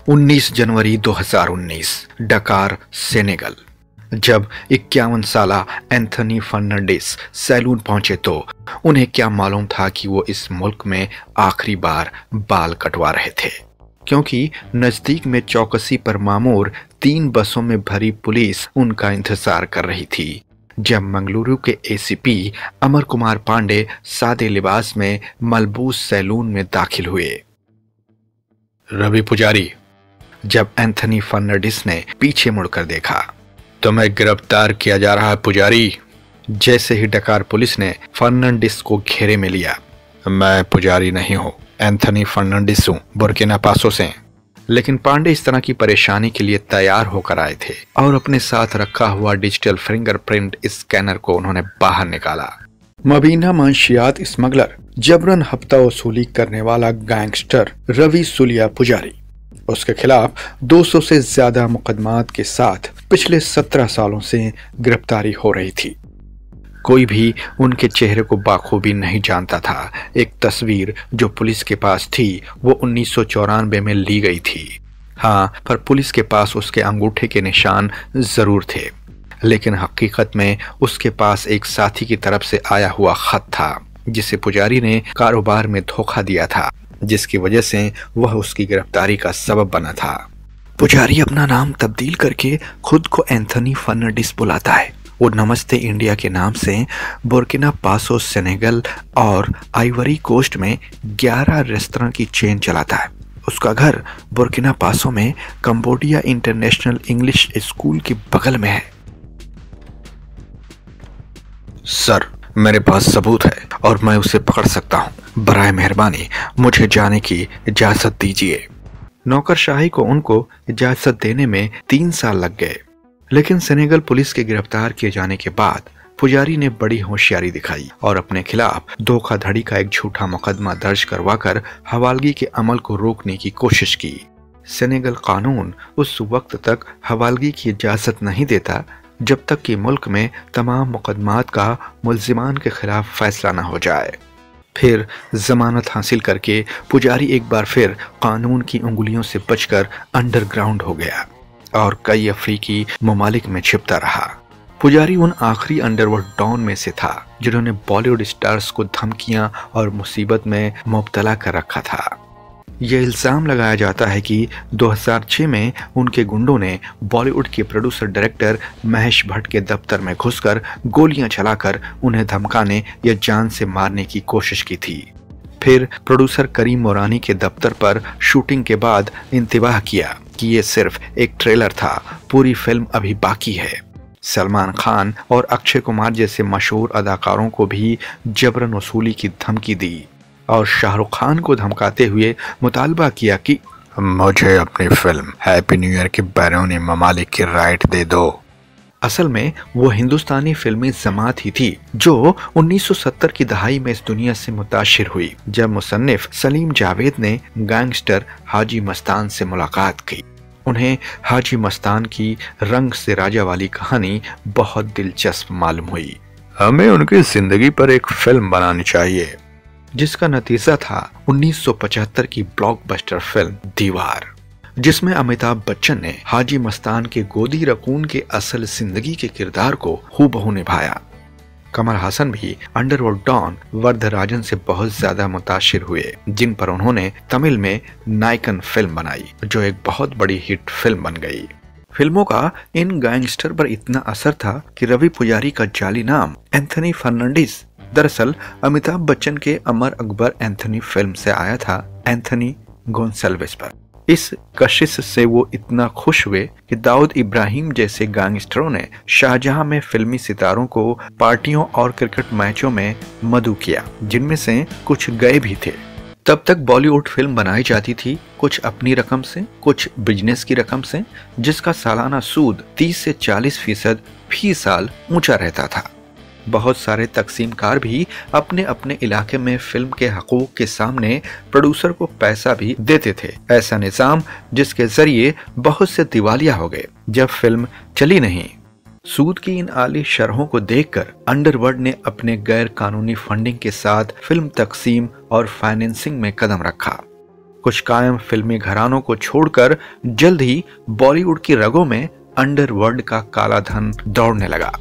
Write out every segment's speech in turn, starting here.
19 जनवरी 2019 डकार, सेनेगल। जब 51 साला एंथनी फर्नांडिस सैलून पहुंचे तो उन्हें क्या मालूम था कि वो इस मुल्क में आखिरी बार बाल कटवा रहे थे, क्योंकि नजदीक में चौकसी पर मामूर 3 बसों में भरी पुलिस उनका इंतजार कर रही थी। जब मंगलुरु के एसीपी अमर कुमार पांडे सादे लिबास में मलबूस सैलून में दाखिल हुए। रवि पुजारी, जब एंथनी फर्नांडिस ने पीछे मुड़कर देखा, तुम्हें गिरफ्तार किया जा रहा है पुजारी। जैसे ही डकार पुलिस ने फर्नांडिस को घेरे में लिया। मैं पुजारी नहीं हूँ, एंथनी फर्नांडिस हूँ, बुर्किना फासो से। लेकिन पांडे इस तरह की परेशानी के लिए तैयार होकर आए थे और अपने साथ रखा हुआ डिजिटल फिंगरप्रिंट स्कैनर को उन्होंने बाहर निकाला। मबीना मंशियात स्मगलर, जबरन हफ्ता वसूली करने वाला गैंगस्टर रवि सुलिया पुजारी, उसके खिलाफ 200 से ज्यादा मुकदमात के साथ पिछले 17 सालों से गिरफ्तारी हो रही थी। कोई भी उनके चेहरे को बाखूबी नहीं जानता था। एक तस्वीर जो पुलिस के पास थी वो 1994 में ली गई थी। हाँ, पर पुलिस के पास उसके अंगूठे के निशान जरूर थे, लेकिन हकीकत में उसके पास एक साथी की तरफ से आया हुआ खत था जिसे पुजारी ने कारोबार में धोखा दिया था, जिसकी वजह से वह उसकी गिरफ्तारी का सबब बना था। पुजारी अपना नाम तब्दील करके खुद को एंथनी फर्नांडिस बुलाता है। वो नमस्ते इंडिया के नाम से बुर्किना फासो, सेनेगल और आइवरी कोस्ट में 11 रेस्तरां की चेन चलाता है। उसका घर बुर्किना फासो में कंबोडिया इंटरनेशनल इंग्लिश स्कूल के बगल में है। सर, मेरे पास सबूत है और मैं उसे पकड़ सकता हूँ। बराए मेहरबानी मुझे जाने की इजाजत दीजिए। नौकरशाही को उनको इजाजत देने में 3 साल लग गए, लेकिन सेनेगल पुलिस के गिरफ्तार किए जाने के बाद पुजारी ने बड़ी होशियारी दिखाई और अपने खिलाफ धोखाधड़ी का एक झूठा मुकदमा दर्ज करवाकर हवालगी के अमल को रोकने की कोशिश की। सेनेगल कानून उस वक्त तक हवालगी की इजाजत नहीं देता जब तक कि मुल्क में तमाम मुकदमात का मुल्जिमान के खिलाफ फैसला न हो जाए। फिर जमानत हासिल करके पुजारी एक बार फिर कानून की उंगलियों से बचकर अंडरग्राउंड हो गया और कई अफ्रीकी ममालिक में छिपता रहा। पुजारी उन आखिरी अंडरवर्ल्ड डॉन में से था जिन्होंने बॉलीवुड स्टार्स को धमकियां और मुसीबत में मुब्तला कर रखा था। यह इल्जाम लगाया जाता है कि 2006 में उनके गुंडों ने बॉलीवुड के प्रोड्यूसर डायरेक्टर महेश भट्ट के दफ्तर में घुसकर गोलियां चलाकर उन्हें धमकाने या जान से मारने की कोशिश की थी। फिर प्रोड्यूसर करीम मोरानी के दफ्तर पर शूटिंग के बाद इंतबाह किया कि ये सिर्फ एक ट्रेलर था, पूरी फिल्म अभी बाकी है। सलमान खान और अक्षय कुमार जैसे मशहूर अदाकारों को भी जबरन वसूली की धमकी दी और शाहरुख खान को धमकाते हुए मुतालबा किया कि मुझे अपनी फिल्म हैप्पी न्यू ईयर के बैरूनी ममालिक की राइट दे दो। असल में वो हिंदुस्तानी फिल्मी जमात ही थी जो 1970 की दहाई में इस दुनिया से मुताशिर हुई, जब मुसन्निफ सलीम जावेद ने गैंगस्टर हाजी मस्तान से मुलाकात की। उन्हें हाजी मस्तान की रंग से राजा वाली कहानी बहुत दिलचस्प मालूम हुई। हमें उनकी जिंदगी पर एक फिल्म बनानी चाहिए, जिसका नतीजा था 1975 की ब्लॉकबस्टर फिल्म दीवार, जिसमें अमिताभ बच्चन ने हाजी मस्तान के गोदी रकून के असल जिंदगी के किरदार को हूबहू निभाया। कमल हासन भी अंडरवर्ल्ड डॉन वरदराजन से बहुत ज्यादा मुताशिर हुए, जिन पर उन्होंने तमिल में नायकन फिल्म बनाई, जो एक बहुत बड़ी हिट फिल्म बन गई। फिल्मों का इन गैंगस्टर पर इतना असर था कि रवि पुजारी का जाली नाम एंथनी फर्नांडिस दरअसल अमिताभ बच्चन के अमर अकबर एंथनी फिल्म से आया था, एंथनी गोन्साल्विस पर। इस कशिश से वो इतना खुश हुए कि दाऊद इब्राहिम जैसे गैंगस्टरों ने शाहजहां में फिल्मी सितारों को पार्टियों और क्रिकेट मैचों में मदऊ किया, जिनमें से कुछ गए भी थे। तब तक बॉलीवुड फिल्म बनाई जाती थी, कुछ अपनी रकम से, कुछ बिजनेस की रकम से, जिसका सालाना सूद 30 से 40% फी साल ऊंचा रहता था। बहुत सारे तकसीमकार भी अपने अपने इलाके में फिल्म के हकूक के सामने प्रोड्यूसर को पैसा भी देते थे। ऐसा निजाम जिसके जरिए बहुत से दिवालिया हो गए जब फिल्म चली नहीं। सूद की इन आली शरहों को देखकर अंडरवर्ल्ड ने अपने गैर कानूनी फंडिंग के साथ फिल्म तकसीम और फाइनेंसिंग में कदम रखा। कुछ कायम फिल्मी घरानों को छोड़कर जल्द ही बॉलीवुड की रगों में अंडरवर्ल्ड का काला धन दौड़ने लगा।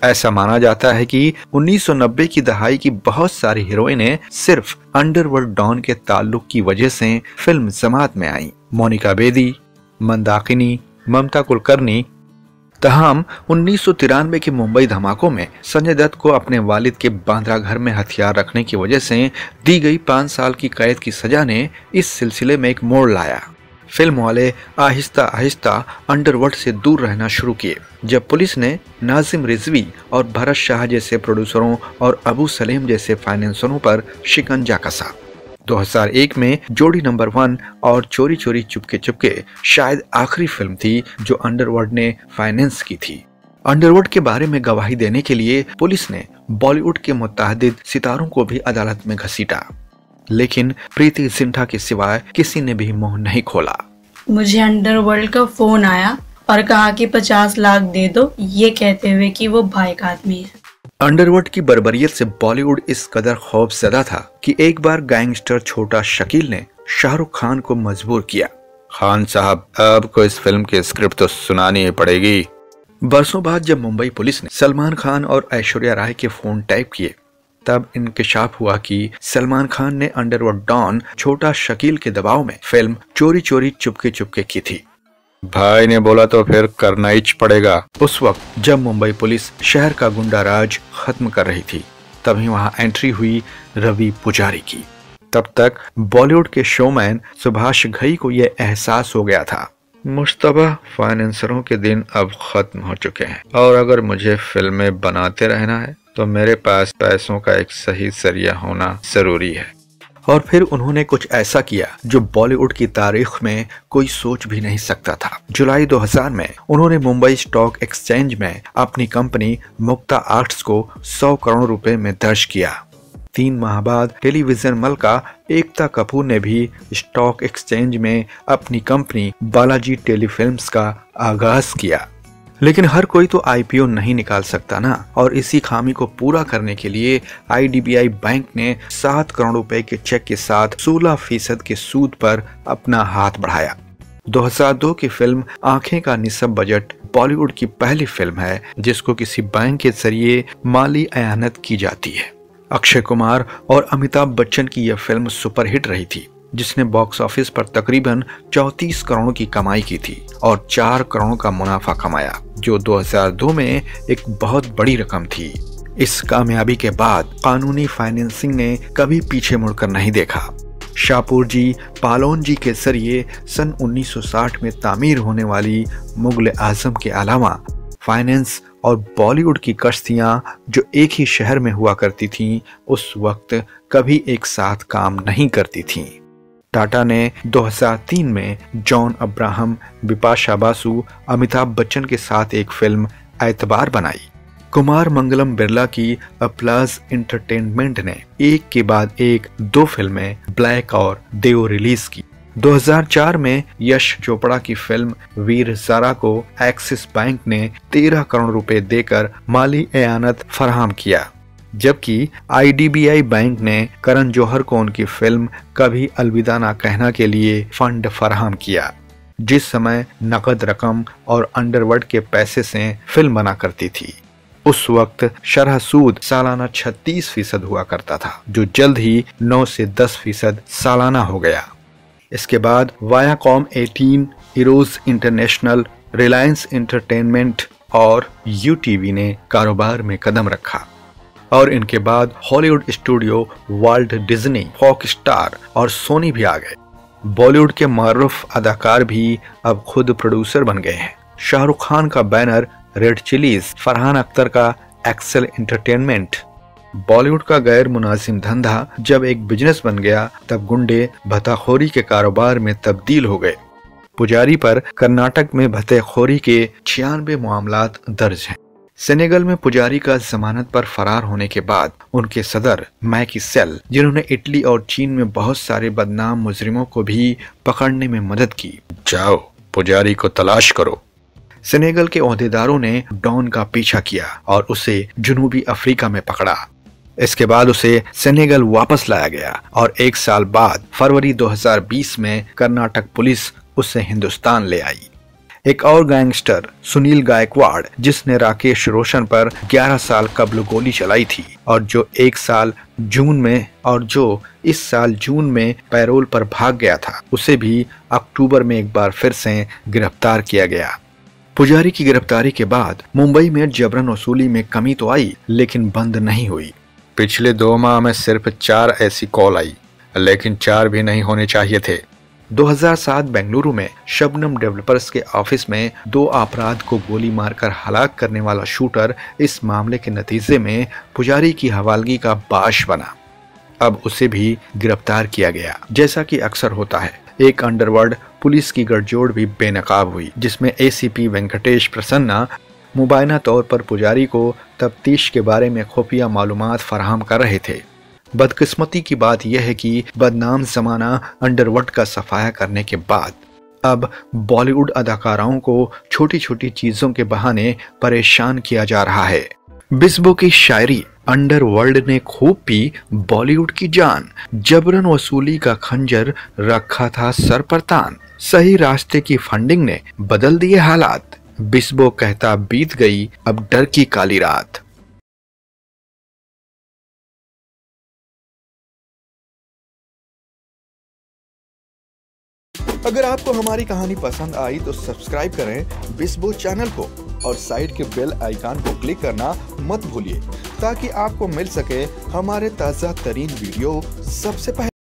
ऐसा माना जाता है कि 1990 की दहाई की बहुत सारी हीरोइनें सिर्फ अंडरवर्ल्ड डॉन के ताल्लुक की वजह से फिल्म जमात में आईं। मोनिका बेदी, मंदाकिनी, ममता कुलकर्णी। तहम 1993 के मुंबई धमाकों में संजय दत्त को अपने वालिद के बांद्रा घर में हथियार रखने की वजह से दी गई 5 साल की कैद की सजा ने इस सिलसिले में एक मोड़ लाया। फिल्म वाले आहिस्ता आहिस्ता अंडरवर्ल्ड से दूर रहना शुरू किए जब पुलिस ने नाजिम रिजवी और भरत शाह जैसे प्रोड्यूसरों और अबू सलेम जैसे फाइनेंसरों पर शिकंजा कसा। 2001 में जोड़ी नंबर 1 और चोरी चोरी चुपके चुपके शायद आखिरी फिल्म थी जो अंडरवर्ल्ड ने फाइनेंस की थी। अंडरवर्ल्ड के बारे में गवाही देने के लिए पुलिस ने बॉलीवुड के मुतअद्दिद सितारों को भी अदालत में घसीटा, लेकिन प्रीति जिंटा के सिवाय किसी ने भी मुंह नहीं खोला। मुझे अंडरवर्ल्ड का फोन आया और कहा कि 50 लाख दे दो, ये कहते हुए कि वो भाई का आदमी है। अंडरवर्ल्ड की बर्बरियत से बॉलीवुड इस कदर खौफजदा था कि एक बार गैंगस्टर छोटा शकील ने शाहरुख खान को मजबूर किया, खान साहब आपको इस फिल्म की स्क्रिप्ट तो सुनानी ही पड़ेगी। बरसों बाद जब मुंबई पुलिस ने सलमान खान और ऐश्वर्या राय के फोन टैप किए तब इंकशाफ हुआ कि सलमान खान ने अंडरवर्ल्ड डॉन छोटा शकील के दबाव में फिल्म चोरी चोरी चुपके चुपके की थी। भाई ने बोला तो फिर करना ही पड़ेगा। उस वक्त जब मुंबई पुलिस शहर का गुंडा राज खत्म कर रही थी तभी वहां एंट्री हुई रवि पुजारी की। तब तक बॉलीवुड के शोमैन सुभाष घई को यह एहसास हो गया था, मुश्तबा फाइनेंसरों के दिन अब खत्म हो चुके हैं और अगर मुझे फिल्में बनाते रहना है तो मेरे पास पैसों का एक सही जरिया होना जरूरी है। और फिर उन्होंने कुछ ऐसा किया जो बॉलीवुड की तारीख में कोई सोच भी नहीं सकता था। जुलाई 2000 में उन्होंने मुंबई स्टॉक एक्सचेंज में अपनी कंपनी मुक्ता आर्ट्स को 100 करोड़ रुपए में दर्ज किया। 3 माह बाद टेलीविजन मलका एकता कपूर ने भी स्टॉक एक्सचेंज में अपनी कंपनी बालाजी टेलीफिल्म्स का आगाज किया। लेकिन हर कोई तो आईपीओ नहीं निकाल सकता ना, और इसी खामी को पूरा करने के लिए आईडीबीआई बैंक ने 7 करोड़ रुपए के चेक के साथ 16% के सूद पर अपना हाथ बढ़ाया। 2002 की फिल्म आंखें का निस्ब बजट बॉलीवुड की पहली फिल्म है जिसको किसी बैंक के जरिए माली एयानत की जाती है। अक्षय कुमार और अमिताभ बच्चन की यह फिल्म सुपरहिट रही थी जिसने बॉक्स ऑफिस पर तकरीबन 34 करोड़ की कमाई की थी और 4 करोड़ का मुनाफा कमाया, जो 2002 में एक बहुत बड़ी रकम थी। इस कामयाबी के बाद कानूनी फाइनेंसिंग ने कभी पीछे मुड़कर नहीं देखा। शाहपुर जी पालोन जी के जरिए सन 1960 में तामीर होने वाली मुगल आजम के अलावा फाइनेंस और बॉलीवुड की कश्तियां जो एक ही शहर में हुआ करती थीं, उस वक्त कभी एक साथ काम नहीं करती थीं। टाटा ने 2003 में जॉन अब्राहम, बिपाशा बासु, अमिताभ बच्चन के साथ एक फिल्म एतबार बनाई। कुमार मंगलम बिरला की अपलाज एंटरटेनमेंट ने एक के बाद एक 2 फिल्में ब्लैक और देव रिलीज की। 2004 में यश चोपड़ा की फिल्म वीर ज़ारा को एक्सिस बैंक ने 13 करोड़ रुपए देकर माली एयानत फराहम किया, जबकि आईडीबीआई बैंक ने करण जौहर को उनकी फिल्म कभी अलविदा ना कहना के लिए फंड फराहम किया। जिस समय नकद रकम और अंडरवर्ल्ड के पैसे से फिल्म बना करती थी, उस वक्त शरह सूद सालाना 36% हुआ करता था, जो जल्द ही 9 से 10% सालाना हो गया। इसके बाद Viacom 18, heroes international, Reliance entertainment और यूटीवी ने कारोबार में कदम रखा और इनके बाद Hollywood studio Walt Disney, Fox Star और सोनी भी आ गए। बॉलीवुड के मारूफ अदाकार भी अब खुद प्रोड्यूसर बन गए हैं। शाहरुख खान का banner red chillies, Farhan Akhtar का एक्सेल एंटरटेनमेंट। बॉलीवुड का गैर मुनासिब धंधा जब एक बिजनेस बन गया तब गुंडे भत्ताखोरी के कारोबार में तब्दील हो गए। पुजारी पर कर्नाटक में भत्तेखोरी के 96 मामलात दर्ज हैं। सेनेगल में पुजारी का जमानत पर फरार होने के बाद उनके सदर मैकी सेल, जिन्होंने इटली और चीन में बहुत सारे बदनाम मुजरिमों को भी पकड़ने में मदद की, जाओ पुजारी को तलाश करो। सेनेगल के ओहदेदारों ने डॉन का पीछा किया और उसे जनूबी अफ्रीका में पकड़ा। इसके बाद उसे सेनेगल वापस लाया गया और 1 साल बाद फरवरी 2020 में कर्नाटक पुलिस उसे हिंदुस्तान ले आई। एक और गैंगस्टर सुनील गायकवाड़, जिसने राकेश रोशन पर 11 साल कबल गोली चलाई थी और जो इस साल जून में पैरोल पर भाग गया था, उसे भी अक्टूबर में एक बार फिर से गिरफ्तार किया गया। पुजारी की गिरफ्तारी के बाद मुंबई में जबरन वसूली में कमी तो आई, लेकिन बंद नहीं हुई। पिछले 2 माह में सिर्फ 4 ऐसी कॉल आई, लेकिन 4 भी नहीं होने चाहिए थे। 2007 बेंगलुरु में शबनम डेवलपर्स के ऑफिस में 2 अपराध को गोली मारकर हलाक करने वाला शूटर इस मामले के नतीजे में पुजारी की हवालगी का बाश बना। अब उसे भी गिरफ्तार किया गया। जैसा कि अक्सर होता है, एक अंडरवर्ल्ड पुलिस की गठजोड़ भी बेनकाब हुई, जिसमें एसीपी वेंकटेश प्रसन्ना मुबैना तौर पर पुजारी को तफ्तीश के बारे में खुफिया मालूमात फराहम कर रहे थे। बदकिस्मती की बात यह है कि बदनाम जमाना अंडरवर्ल्ड का सफाया करने के बाद अब बॉलीवुड अदाकाराओं को छोटी छोटी चीजों के बहाने परेशान किया जा रहा है। बिस्बो की शायरी, अंडरवर्ल्ड ने खूब पी बॉलीवुड की जान, जबरन वसूली का खंजर रखा था सर पर तान, सही रास्ते की फंडिंग ने बदल दिए हालात, बिस्बो कहता बीत गई अब डर की काली रात। अगर आपको हमारी कहानी पसंद आई तो सब्सक्राइब करें बिस्बो चैनल को और साइड के बेल आइकन को क्लिक करना मत भूलिए, ताकि आपको मिल सके हमारे ताज़ा तरीन वीडियो सबसे पहले।